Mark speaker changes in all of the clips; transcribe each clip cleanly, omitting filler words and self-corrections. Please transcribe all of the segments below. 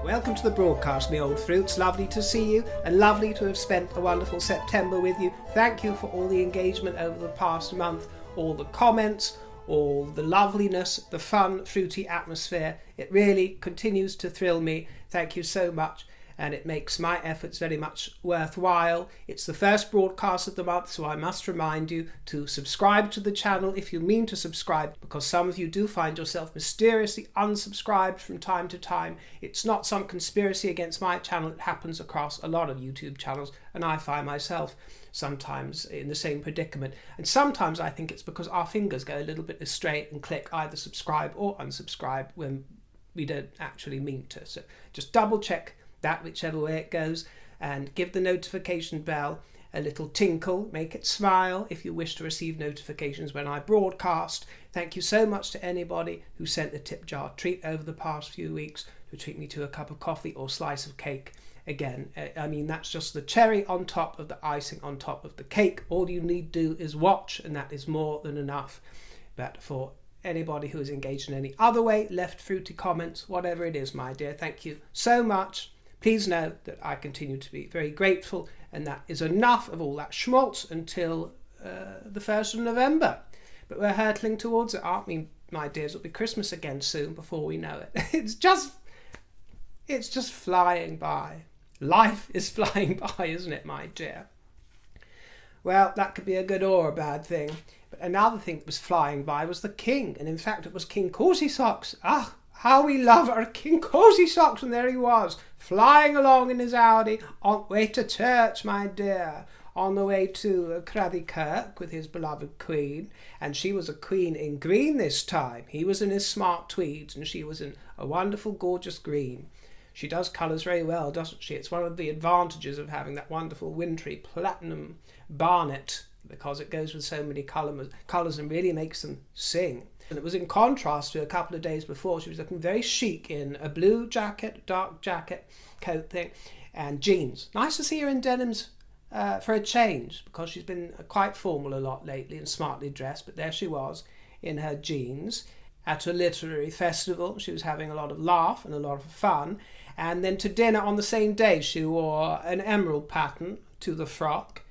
Speaker 1: Welcome to the broadcast, me old fruits. Lovely to see you and lovely to have spent a wonderful September with you. Thank you for all the engagement over the past month, all the comments, all the loveliness, the fun, fruity atmosphere. It really continues to thrill me. Thank you so much. And it makes my efforts very much worthwhile. It's the first broadcast of the month, so I must remind you to subscribe to the channel if you mean to subscribe, because some of you do find yourself mysteriously unsubscribed from time to time. It's not some conspiracy against my channel. It happens across a lot of YouTube channels, and I find myself sometimes in the same predicament. And sometimes I think it's because our fingers go a little bit astray and click either subscribe or unsubscribe when we don't actually mean to. So just double check that whichever way it goes, and give the notification bell a little tinkle, make it smile if you wish to receive notifications when I broadcast. Thank you so much to anybody who sent a tip jar treat over the past few weeks, to treat me to a cup of coffee or slice of cake. Again, I mean, that's just the cherry on top of the icing on top of the cake. All you need to do is watch, and that is more than enough. But for anybody who is engaged in any other way, left fruity comments, whatever it is, my dear, thank you so much. Please know that I continue to be very grateful, and that is enough of all that schmaltz until the 1st of November. But we're hurtling towards it, aren't we, my dears? It'll be Christmas again soon before we know it. It's just flying by. Life is flying by, isn't it, my dear? Well, that could be a good or a bad thing. But another thing that was flying by was the king, and in fact it was King Cosy Socks. Ah, how we love our King Cosy Socks, and there he was, flying along in his Audi, on the way to church, my dear, on the way to Craithie Kirk with his beloved queen, and she was a queen in green this time. He was in his smart tweeds, and she was in a wonderful, gorgeous green. She does colours very well, doesn't she? It's one of the advantages of having that wonderful wintry platinum barnet, because it goes with so many colours and really makes them sing. And it was in contrast to a couple of days before. She was looking very chic in a blue jacket, dark jacket, coat thing, and jeans. Nice to see her in denims for a change, because she's been quite formal a lot lately and smartly dressed. But there she was in her jeans at a literary festival. She was having a lot of laugh and a lot of fun. And then to dinner on the same day, she wore an emerald pattern to the frock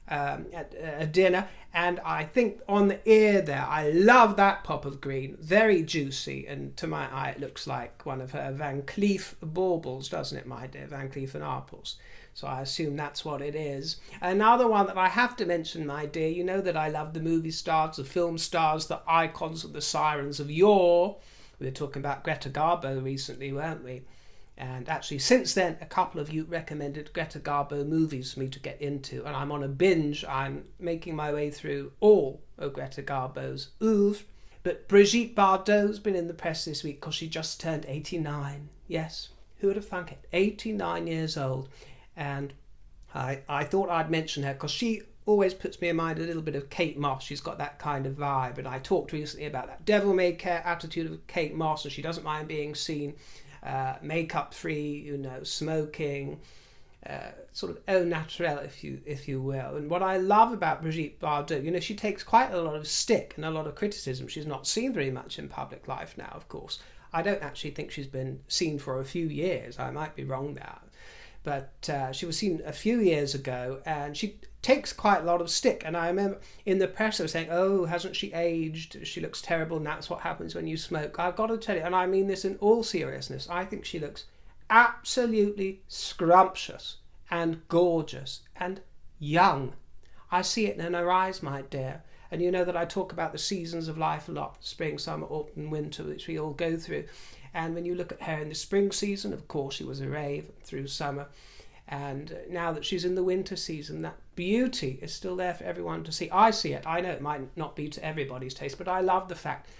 Speaker 1: at a dinner. And I think on the ear there, I love that pop of green, very juicy, and to my eye it looks like one of her Van Cleef baubles, doesn't it, my dear? Van Cleef and Arpels. So I assume that's what it is. Another one that I have to mention, my dear, you know that I love the movie stars, the film stars, the icons of the sirens of yore. We were talking about Greta Garbo recently, weren't we? And actually, since then, a couple of you recommended Greta Garbo movies for me to get into, and I'm on a binge. I'm making my way through all of Greta Garbo's oeuvre. But Brigitte Bardot's been in the press this week because she just turned 89. Yes, who would have thunk it? 89 years old. And I thought I'd mention her because she always puts me in mind a little bit of Kate Moss. She's got that kind of vibe. And I talked recently about that devil-may-care attitude of Kate Moss, and she doesn't mind being seen makeup free, smoking, sort of au naturel, if you will. And what I love about Brigitte Bardot, she takes quite a lot of stick and a lot of criticism. She's not seen very much in public life now, of course. I don't actually think she's been seen for a few years. I might be wrong there. But she was seen a few years ago, and she takes quite a lot of stick. And I remember in the press they were saying, oh, hasn't she aged? She looks terrible, and that's what happens when you smoke. I've got to tell you, and I mean this in all seriousness, I think she looks absolutely scrumptious and gorgeous and young. I see it in her eyes, my dear. And you know that I talk about the seasons of life a lot, spring, summer, autumn, winter, which we all go through. And when you look at her in the spring season, of course, she was a rave through summer. And now that she's in the winter season, that beauty is still there for everyone to see. I see it. I know it might not be to everybody's taste, but I love the fact,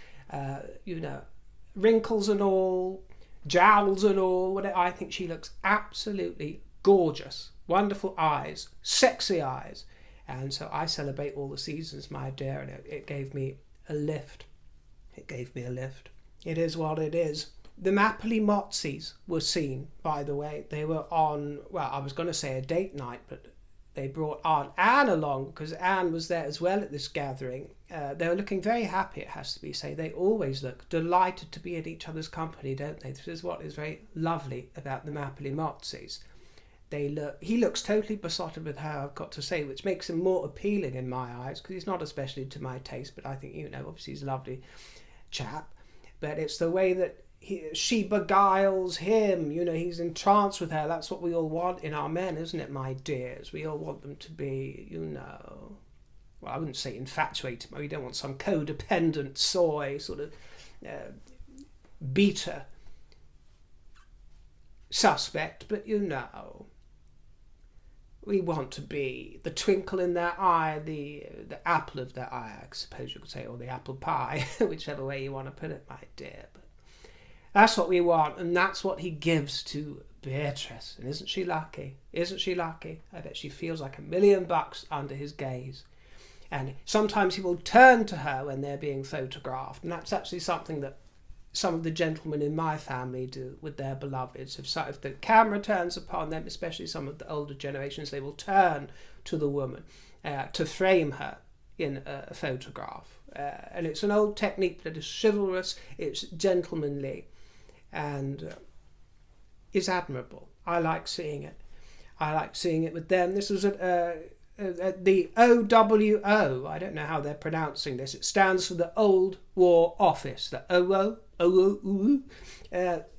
Speaker 1: wrinkles and all, jowls and all, whatever. I think she looks absolutely gorgeous. Wonderful eyes, sexy eyes. And so I celebrate all the seasons, my dear, and it gave me a lift. It gave me a lift. It is what it is. The Mapelli Mozzis were seen, by the way. They were on, well, I was going to say a date night, but they brought Aunt Anne along because Anne was there as well at this gathering. They were looking very happy, it has to be said. They always look delighted to be in each other's company, don't they? This is what is very lovely about the Mapelli Mozzis. He looks totally besotted with her, I've got to say, which makes him more appealing in my eyes, because he's not especially to my taste, but I think, obviously he's a lovely chap. But it's the way that she beguiles him, he's entranced with her. That's what we all want in our men, isn't it, my dears? We all want them to be, well, I wouldn't say infatuated, but we don't want some codependent, soy, sort of beta suspect, but we want to be the twinkle in their eye, the apple of their eye, I suppose you could say, or the apple pie, whichever way you want to put it, my dear. But that's what we want, and that's what he gives to Beatrice. And isn't she lucky? Isn't she lucky? I bet she feels like $1 million under his gaze. And sometimes he will turn to her when they're being photographed, and that's actually something that some of the gentlemen in my family do with their beloveds. If the camera turns upon them, especially some of the older generations, they will turn to the woman to frame her in a photograph. And it's an old technique that is chivalrous, it's gentlemanly, and is admirable. I like seeing it. I like seeing it with them. This was at the OWO. I don't know how they're pronouncing this. It stands for the Old War Office. The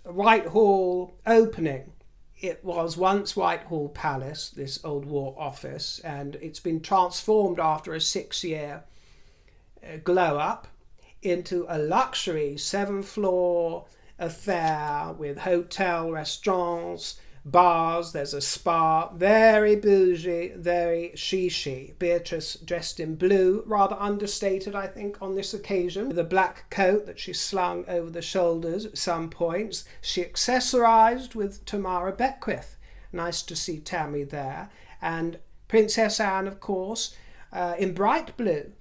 Speaker 1: Whitehall opening. It was once Whitehall Palace, this Old War Office, and it's been transformed after a 6-year glow-up into a luxury 7-floor affair with hotel, restaurants, bars. There's a spa, very bougie, very chic. Beatrice dressed in blue, rather understated, I think, on this occasion, with a black coat that she slung over the shoulders at some points. She accessorised with Tamara Beckwith. Nice to see Tammy there. And Princess Anne, of course, in bright blue,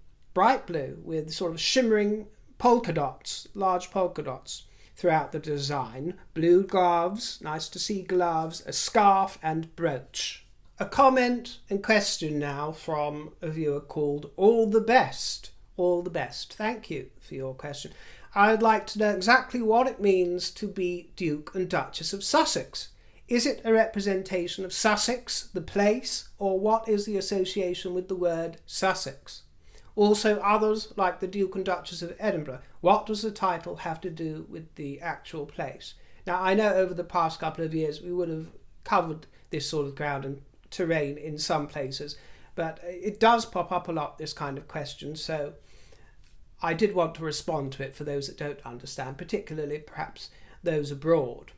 Speaker 1: with sort of shimmering polka dots, large polka dots throughout the design. Blue gloves, nice to see gloves, a scarf and brooch. A comment and question now from a viewer called All the Best. All the Best. Thank you for your question. I'd like to know exactly what it means to be Duke and Duchess of Sussex. Is it a representation of Sussex, the place, or what is the association with the word Sussex? Also, others, like the Duke and Duchess of Edinburgh, what does the title have to do with the actual place? Now, I know over the past couple of years we would have covered this sort of ground and terrain in some places, but it does pop up a lot, this kind of question, so I did want to respond to it for those that don't understand, particularly perhaps those abroad.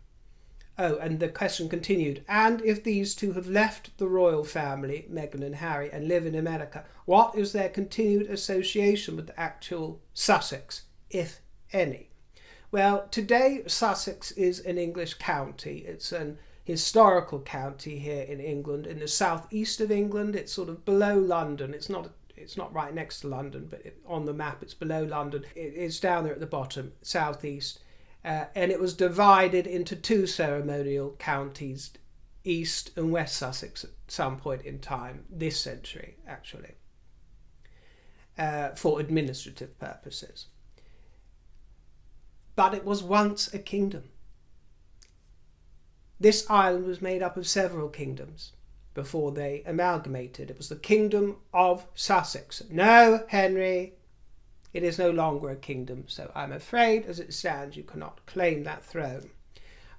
Speaker 1: Oh, and the question continued, and if these two have left the royal family, Meghan and Harry, and live in America, what is their continued association with the actual Sussex, if any? Well, today Sussex is an English county. It's an historical county here in England, in the southeast of England. It's sort of below London. It's not right next to London, but on the map it's below London. It's down there at the bottom, southeast. And it was divided into two ceremonial counties, East and West Sussex, at some point in time, this century actually, for administrative purposes. But it was once a kingdom. This island was made up of several kingdoms before they amalgamated. It was the Kingdom of Sussex. No, Henry, it is no longer a kingdom, so I'm afraid, as it stands, you cannot claim that throne.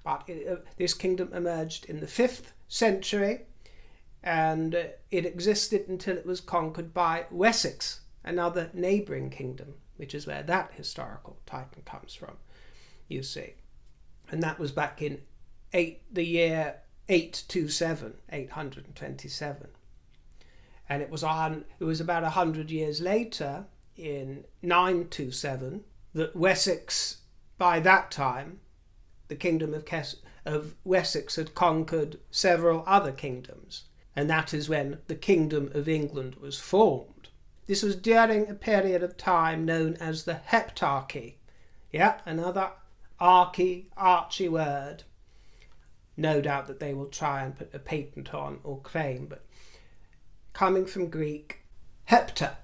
Speaker 1: But this kingdom emerged in the 5th century, and it existed until it was conquered by Wessex, another neighbouring kingdom, which is where that historical title comes from, you see. And that was back in the year 827, 827. And it was about 100 years later, in 927, that Wessex, by that time, the kingdom of Wessex had conquered several other kingdoms, and that is when the Kingdom of England was formed. This was during a period of time known as the Heptarchy. Yeah, another archy word. No doubt that they will try and put a patent on or claim, but coming from Greek, hepta,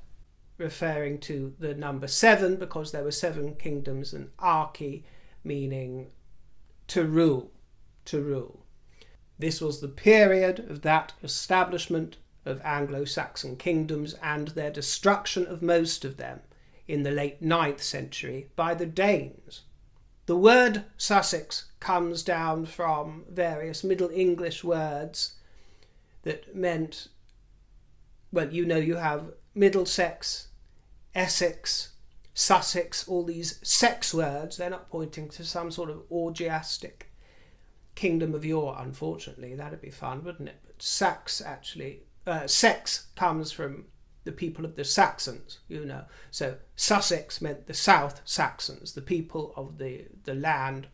Speaker 1: referring to the number 7 because there were 7 kingdoms, and archi meaning to rule, to rule. This was the period of that establishment of Anglo-Saxon kingdoms and their destruction of most of them in the late 9th century by the Danes. The word Sussex comes down from various Middle English words that meant, well, you have Middlesex, Essex, Sussex, all these sex words. They're not pointing to some sort of orgiastic kingdom of yore, unfortunately. That'd be fun, wouldn't it? But Sax, actually, sex comes from the people of the Saxons, So Sussex meant the South Saxons, the people of the land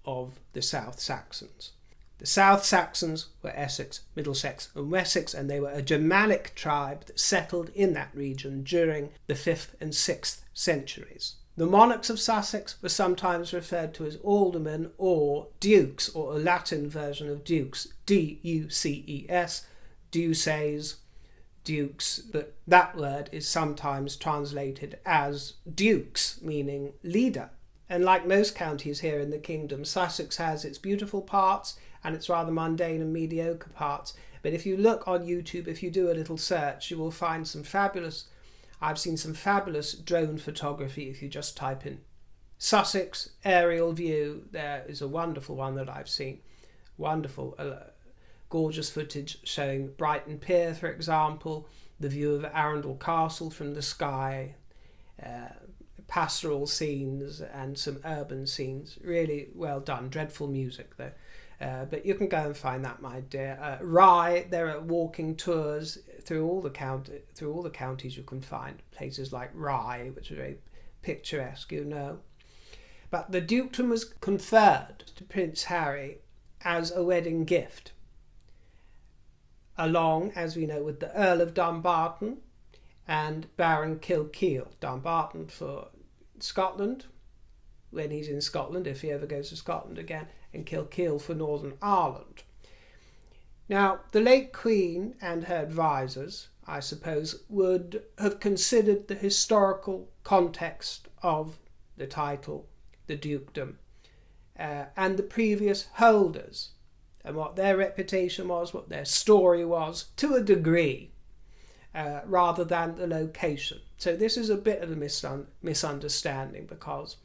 Speaker 1: of the South Saxons. The South Saxons were Essex, Middlesex and Wessex, and they were a Germanic tribe that settled in that region during the 5th and 6th centuries. The monarchs of Sussex were sometimes referred to as aldermen or dukes, or a Latin version of dukes, D-U-C-E-S, duces, dukes, but that word is sometimes translated as dukes, meaning leader. And like most counties here in the kingdom, Sussex has its beautiful parts and its rather mundane and mediocre parts. But if you look on YouTube, if you do a little search, you will find I've seen some fabulous drone photography if you just type in Sussex aerial view. There is a wonderful one that I've seen. Wonderful, gorgeous footage showing Brighton Pier, for example, the view of Arundel Castle from the sky, pastoral scenes and some urban scenes. Really well done. Dreadful music though. But you can go and find that, my dear. Rye, there are walking tours through all the counties. You can find places like Rye, which are very picturesque, But the dukedom was conferred to Prince Harry as a wedding gift, along, as we know, with the Earl of Dumbarton and Baron Kilkeel. Dumbarton for Scotland, when he's in Scotland, if he ever goes to Scotland again, and Kilkeel for Northern Ireland. Now, the late Queen and her advisors, I suppose, would have considered the historical context of the title, the dukedom, and the previous holders, and what their reputation was, what their story was, to a degree, rather than the location. So this is a bit of a misunderstanding, because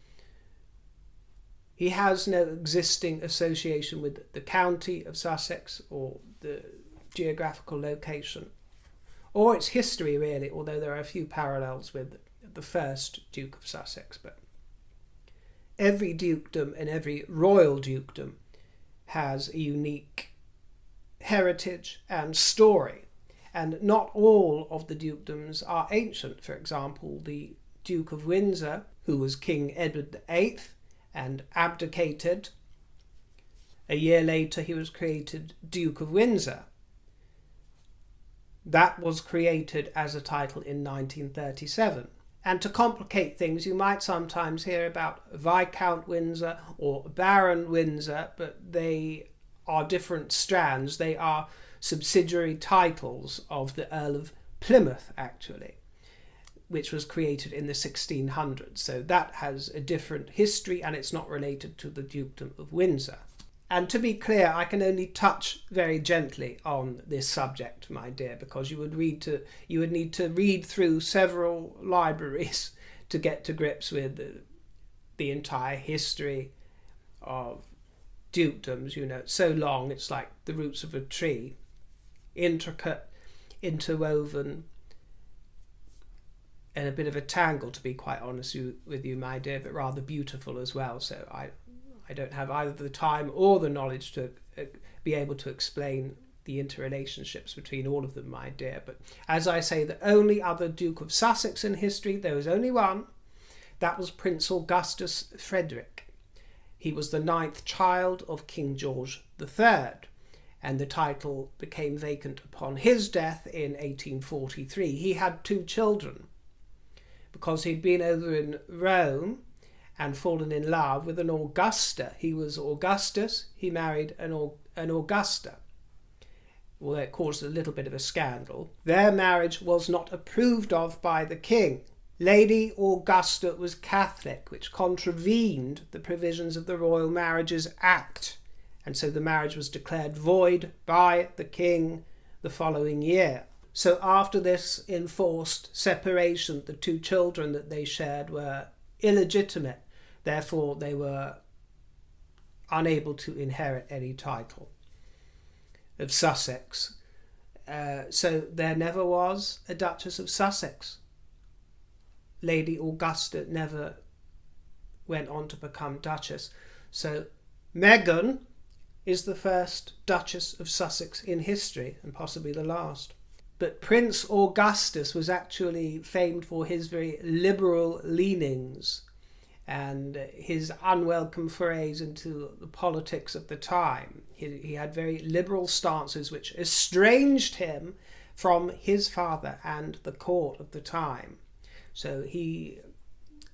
Speaker 1: he has no existing association with the county of Sussex or the geographical location, or its history really, although there are a few parallels with the first Duke of Sussex. But every dukedom and every royal dukedom has a unique heritage and story, and not all of the dukedoms are ancient. For example, the Duke of Windsor, who was King Edward VIII and abdicated. A year later he was created Duke of Windsor. That was created as a title in 1937. And to complicate things, you might sometimes hear about Viscount Windsor or Baron Windsor, but they are different strands. They are subsidiary titles of the Earl of Plymouth, actually, which was created in the 1600s. So that has a different history, and it's not related to the Dukedom of Windsor. And to be clear, I can only touch very gently on this subject, my dear, because you would need to read through several libraries to get to grips with the entire history of dukedoms. It's so long, it's like the roots of a tree, intricate, interwoven, and a bit of a tangle, to be quite honest with you, my dear, but rather beautiful as well. So I don't have either the time or the knowledge to be able to explain the interrelationships between all of them, my dear. But as I say, the only other Duke of Sussex in history, there was only one. That was Prince Augustus Frederick. He was the 9th child of King George III, and the title became vacant upon his death in 1843. He had 2 children, because he'd been over in Rome and fallen in love with an Augusta. He was Augustus, he married an Augusta. although it caused a little bit of a scandal, their marriage was not approved of by the king. Lady Augusta was Catholic, which contravened the provisions of the Royal Marriages Act, and so the marriage was declared void by the king the following year. So after this enforced separation, the two children that they shared were illegitimate, therefore they were unable to inherit any title of Sussex. So there never was a Duchess of Sussex. Lady Augusta never went on to become Duchess. So Meghan is the first Duchess of Sussex in history, and possibly the last. But Prince Augustus was actually famed for his very liberal leanings and his unwelcome forays into the politics of the time. He had very liberal stances which estranged him from his father and the court of the time. So he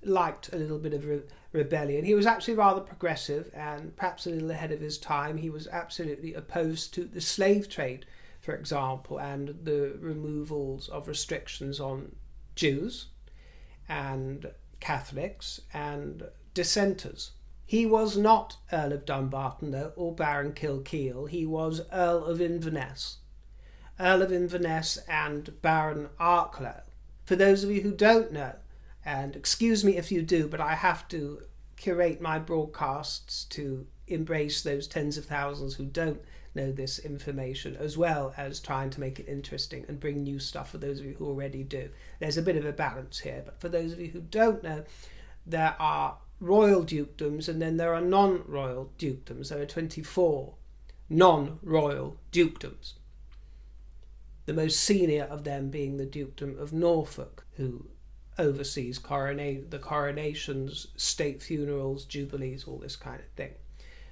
Speaker 1: liked a little bit of rebellion. He was actually rather progressive and perhaps a little ahead of his time. He was absolutely opposed to the slave trade, for example, and the removals of restrictions on Jews and Catholics and dissenters. He was not Earl of Dumbarton, though, or Baron Kilkeel. He was Earl of Inverness. Earl of Inverness and Baron Arklow. For those of you who don't know, and excuse me if you do, but I have to curate my broadcasts to embrace those tens of thousands who don't know this information, as well as trying to make it interesting and bring new stuff for those of you who already do. There's a bit of a balance here, but for those of you who don't know, there are royal dukedoms and then there are non-royal dukedoms. There are 24 non-royal dukedoms. The most senior of them being the Dukedom of Norfolk, who oversees the coronations, state funerals, jubilees, all this kind of thing.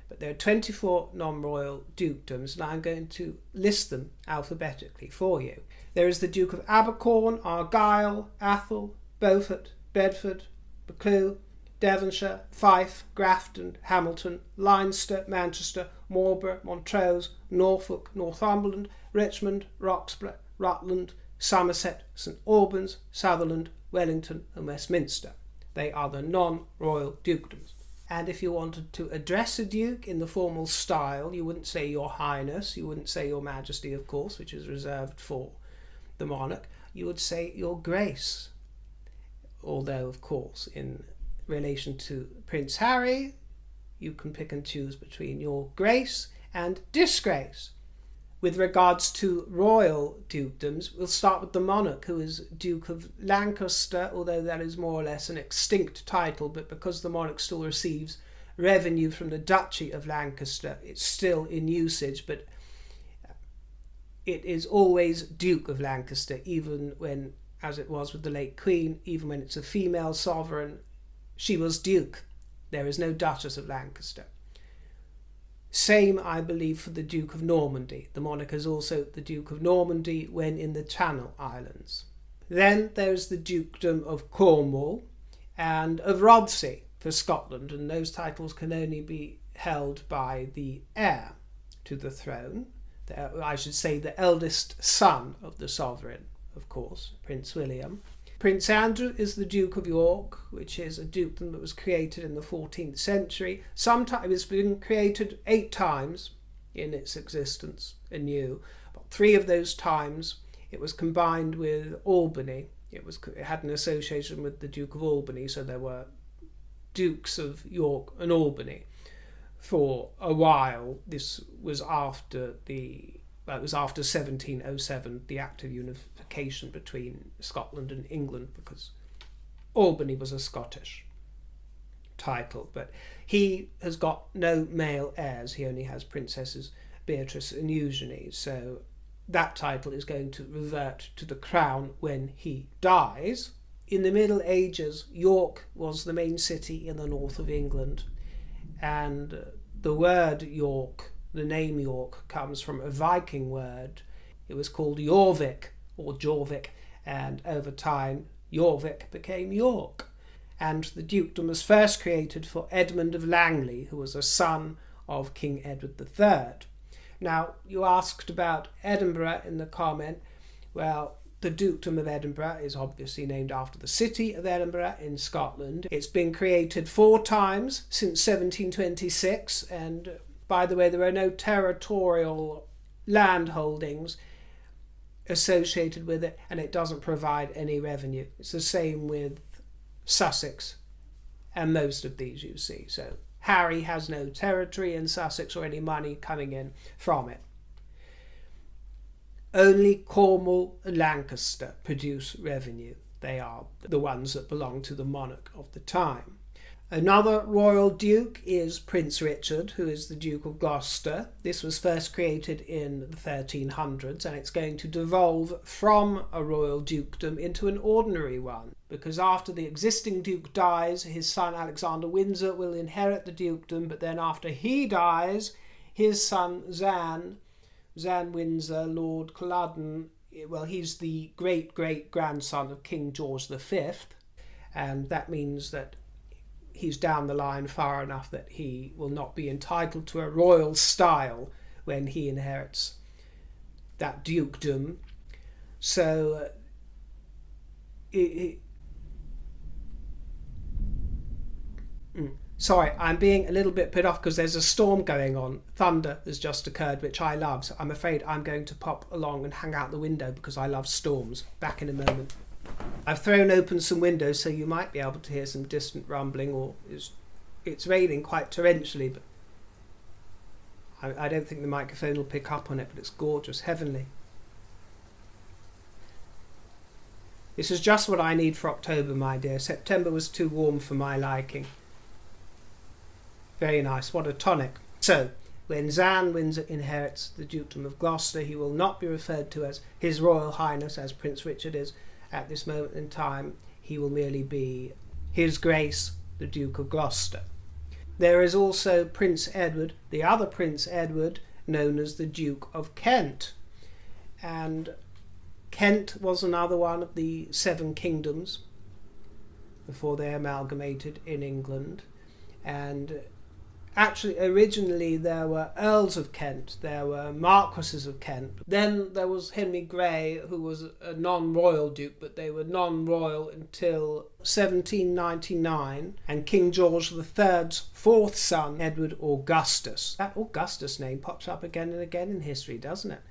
Speaker 1: But there are 24 non-royal dukedoms, and I'm going to list them alphabetically for you. There is the Duke of Abercorn, Argyll, Athol, Beaufort, Bedford, Buccleuch, Devonshire, Fife, Grafton, Hamilton, Leinster, Manchester, Marlborough, Montrose, Norfolk, Northumberland, Richmond, Roxburgh, Rutland, Somerset, St Albans, Sutherland, Wellington and Westminster. They are the non-royal dukedoms. And if you wanted to address a duke in the formal style, you wouldn't say Your Highness, you wouldn't say Your Majesty, of course, which is reserved for the monarch. You would say Your Grace. Although, of course, in relation to Prince Harry, you can pick and choose between Your Grace and Disgrace. With regards to royal dukedoms, we'll start with the monarch, who is Duke of Lancaster, although that is more or less an extinct title, but because the monarch still receives revenue from the Duchy of Lancaster, it's still in usage, but it is always Duke of Lancaster, even when, as it was with the late Queen, even when it's a female sovereign, she was Duke. There is no Duchess of Lancaster. Same, I believe, for the Duke of Normandy. The monarch is also the Duke of Normandy when in the Channel Islands. Then there's the Dukedom of Cornwall and of Rothesay for Scotland, and those titles can only be held by the heir to the throne. I should say the eldest son of the sovereign, of course, Prince William. Prince Andrew is the Duke of York, which is a dukedom that was created in the 14th century. Sometimes it's been created 8 times in its existence anew. But 3 of those times it was combined with Albany. It had an association with the Duke of Albany, so there were Dukes of York and Albany for a while. This was after it was after 1707, the Act of Unification between Scotland and England, because Albany was a Scottish title, but he has got no male heirs. He only has Princesses Beatrice and Eugenie, so that title is going to revert to the crown when he dies. In the Middle Ages, York was the main city in the north of England, and the word York, the name York, comes from a Viking word. It was called Jorvik or Jorvik, and over time Jorvik became York. And the dukedom was first created for Edmund of Langley, who was a son of King Edward III. Now, you asked about Edinburgh in the comment. Well, the Dukedom of Edinburgh is obviously named after the city of Edinburgh in Scotland. It's been created 4 times since 1726, and by the way, there are no territorial land holdings associated with it, and it doesn't provide any revenue. It's the same with Sussex and most of these you see. So Harry has no territory in Sussex or any money coming in from it. Only Cornwall and Lancaster produce revenue. They are the ones that belong to the monarch of the time. Another royal duke is Prince Richard, who is the Duke of Gloucester. This was first created in the 1300s, and it's going to devolve from a royal dukedom into an ordinary one, because after the existing duke dies, his son Alexander Windsor will inherit the dukedom, but then after he dies, his son Zan Windsor, Lord Culloden, well, he's the great-great-grandson of King George V, and that means that he's down the line far enough that he will not be entitled to a royal style when he inherits that dukedom. So sorry, I'm being a little bit put off because there's a storm going on. Thunder has just occurred, which I love, so I'm afraid I'm going to pop along and hang out the window because I love storms. Back in a moment. I've thrown open some windows, so you might be able to hear some distant rumbling, or it's raining quite torrentially, but I don't think the microphone will pick up on it, but it's gorgeous, heavenly. This is just what I need for October, my dear. September was too warm for my liking. Very nice, what a tonic. So, when Zan Windsor inherits the Dukedom of Gloucester, he will not be referred to as His Royal Highness, as Prince Richard is at this moment in time. He will merely be His Grace, the Duke of Gloucester. There is also Prince Edward, the other Prince Edward, known as the Duke of Kent. And Kent was another one of the 7 kingdoms before they amalgamated in England. And actually, originally there were Earls of Kent, there were Marquesses of Kent. Then there was Henry Grey, who was a non-royal duke, but they were non-royal until 1799, and King George III's 4th son, Edward Augustus. That Augustus name pops up again and again in history, doesn't it?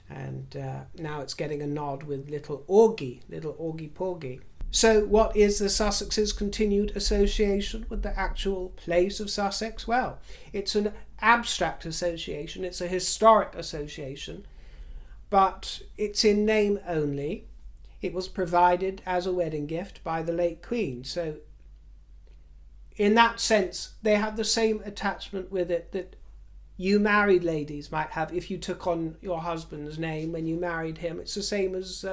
Speaker 1: And now it's getting a nod with little Augie Porgy. So what is the Sussex's continued association with the actual place of Sussex? Well, it's an abstract association, it's a historic association, but it's in name only. It was provided as a wedding gift by the late Queen, so in that sense they have the same attachment with it that you married ladies might have if you took on your husband's name when you married him. It's the same as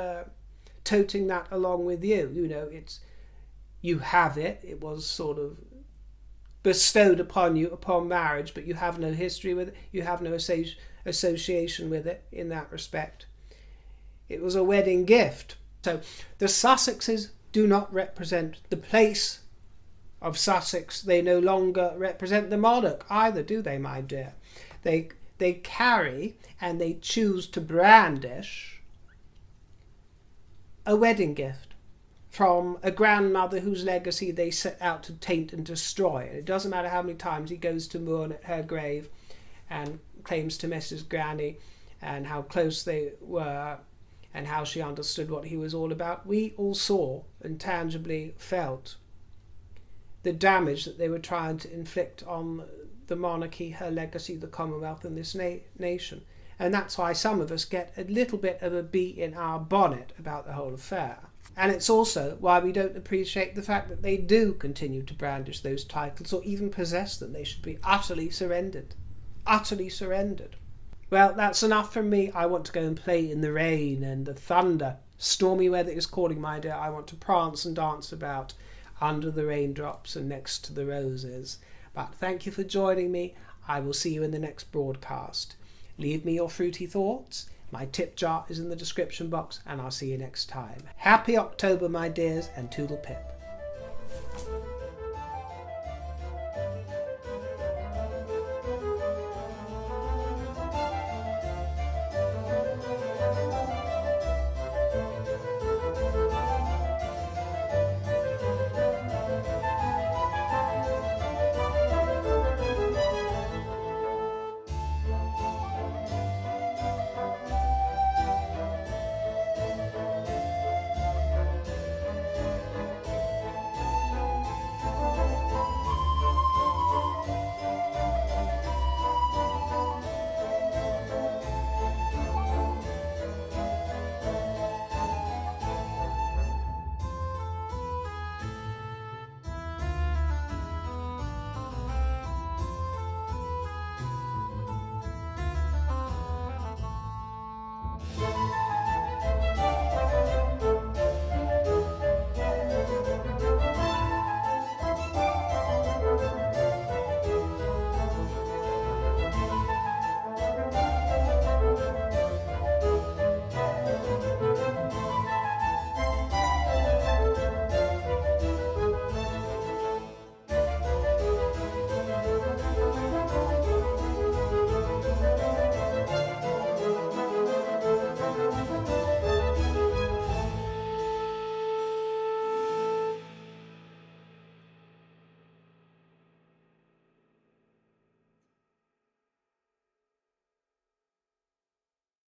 Speaker 1: toting that along with you. You know, it's, you have it. It was sort of bestowed upon you upon marriage, but you have no history with it. You have no association with it in that respect. It was a wedding gift. So the Sussexes do not represent the place of Sussex. They no longer represent the monarch either, do they, my dear? They carry and they choose to brandish a wedding gift from a grandmother whose legacy they set out to taint and destroy. And it doesn't matter how many times he goes to mourn at her grave and claims to Mrs. Granny and how close they were and how she understood what he was all about. We all saw and tangibly felt the damage that they were trying to inflict on the monarchy, her legacy, the Commonwealth, and this nation. And that's why some of us get a little bit of a bee in our bonnet about the whole affair. And it's also why we don't appreciate the fact that they do continue to brandish those titles or even possess them. They should be utterly surrendered. Utterly surrendered. Well, that's enough from me. I want to go and play in the rain and the thunder. Stormy weather is calling, my dear. I want to prance and dance about under the raindrops and next to the roses. But thank you for joining me. I will see you in the next broadcast. Leave me your fruity thoughts. My tip jar is in the description box, and I'll see you next time. Happy October, my dears, and toodle pip.